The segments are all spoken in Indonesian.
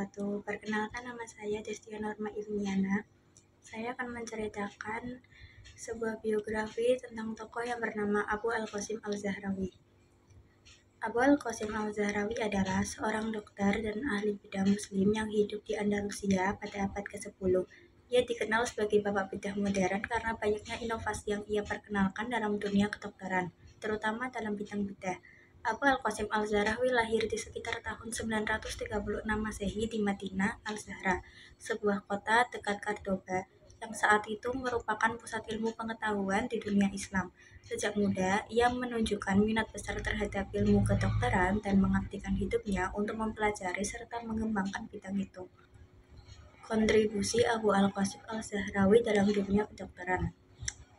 wabarakatuh. Perkenalkan, nama saya Destia Norma Ilmiana. Saya akan menceritakan sebuah biografi tentang tokoh yang bernama Abu Al-Qasim Al-Zahrawi. Abu Al-Qasim Al-Zahrawi adalah seorang dokter dan ahli bedah muslim yang hidup di Andalusia pada abad ke-10. Ia dikenal sebagai bapak bedah modern karena banyaknya inovasi yang ia perkenalkan dalam dunia kedokteran, terutama dalam bidang bedah. Abu Al-Qasim Al-Zahrawi lahir di sekitar tahun 936 Masehi di Madinah Al-Zahra, sebuah kota dekat Cordoba, yang saat itu merupakan pusat ilmu pengetahuan di dunia Islam. Sejak muda, ia menunjukkan minat besar terhadap ilmu kedokteran dan mengabdikan hidupnya untuk mempelajari serta mengembangkan bidang itu. Kontribusi Abu Al-Qasim Al-Zahrawi dalam dunia kedokteran.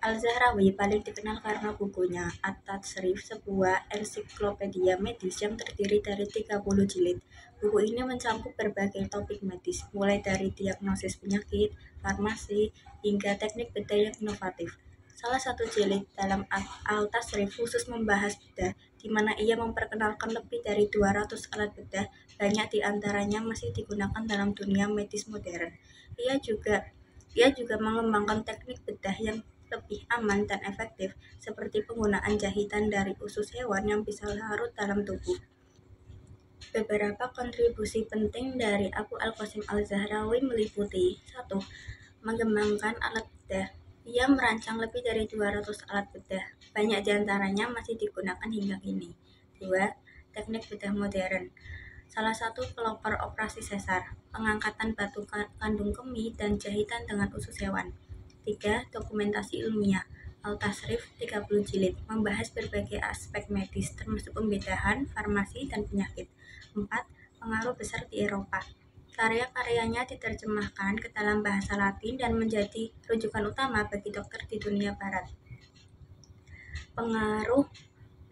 Al-Zahrawi paling dikenal karena bukunya At-Tasrif, sebuah ensiklopedia medis yang terdiri dari 30 jilid. Buku ini mencakup berbagai topik medis, mulai dari diagnosis penyakit, farmasi, hingga teknik bedah yang inovatif. Salah satu jilid dalam Al-Tasrif khusus membahas bedah, di mana ia memperkenalkan lebih dari 200 alat bedah, banyak di antaranya masih digunakan dalam dunia medis modern. Ia juga mengembangkan teknik bedah yang lebih aman dan efektif, seperti penggunaan jahitan dari usus hewan yang bisa larut dalam tubuh. Beberapa kontribusi penting dari Abu Al-Qasim Al-Zahrawi meliputi 1. Mengembangkan alat bedah. Ia merancang lebih dari 200 alat bedah, banyak diantaranya masih digunakan hingga kini. 2. Teknik bedah modern. Salah satu pelopor operasi sesar, pengangkatan batu kandung kemih dan jahitan dengan usus hewan. 3. Dokumentasi ilmiah. Al-Tasrif 30 jilid, membahas berbagai aspek medis termasuk pembedahan, farmasi, dan penyakit. 4. Pengaruh besar di Eropa. Karya-karyanya diterjemahkan ke dalam bahasa Latin dan menjadi rujukan utama bagi dokter di dunia barat. Pengaruh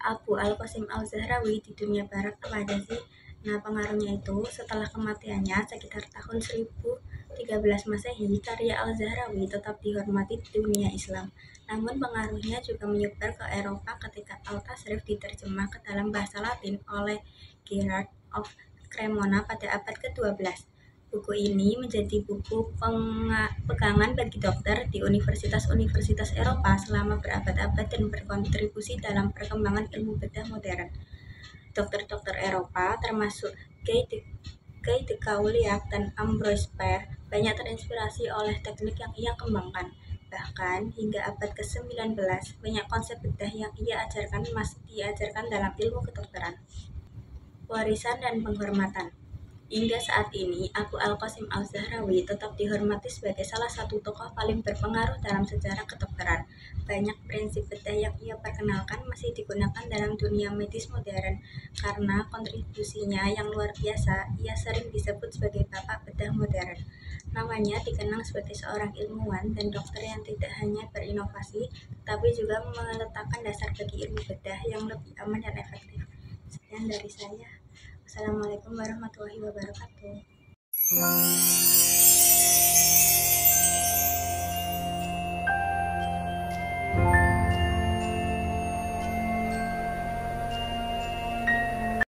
Abu Al-Qasim Al-Zahrawi di dunia barat apa aja sih? Nah, pengaruhnya itu setelah kematiannya sekitar tahun 1013 Masehi, karya Al-Zahrawi tetap dihormati di dunia Islam. Namun pengaruhnya juga menyebar ke Eropa ketika Al-Tasrif diterjemah ke dalam bahasa Latin oleh Gerard of Cremona pada abad ke-12. Buku ini menjadi buku pegangan bagi dokter di universitas-universitas Eropa selama berabad-abad dan berkontribusi dalam perkembangan ilmu bedah modern. Dokter-dokter Eropa termasuk Guy de Chauliac dan Ambroise Paré banyak terinspirasi oleh teknik yang ia kembangkan. Bahkan hingga abad ke-19 banyak konsep bedah yang ia ajarkan masih diajarkan dalam ilmu kedokteran. Warisan dan penghormatan. Hingga saat ini, Abu Al-Qasim Al-Zahrawi tetap dihormati sebagai salah satu tokoh paling berpengaruh dalam sejarah kedokteran. Banyak prinsip bedah yang ia perkenalkan masih digunakan dalam dunia medis modern. Karena kontribusinya yang luar biasa, ia sering disebut sebagai bapak bedah modern. Namanya dikenang sebagai seorang ilmuwan dan dokter yang tidak hanya berinovasi, tetapi juga meletakkan dasar bagi ilmu bedah yang lebih aman dan efektif. Sekian dari saya. Assalamualaikum warahmatullahi wabarakatuh.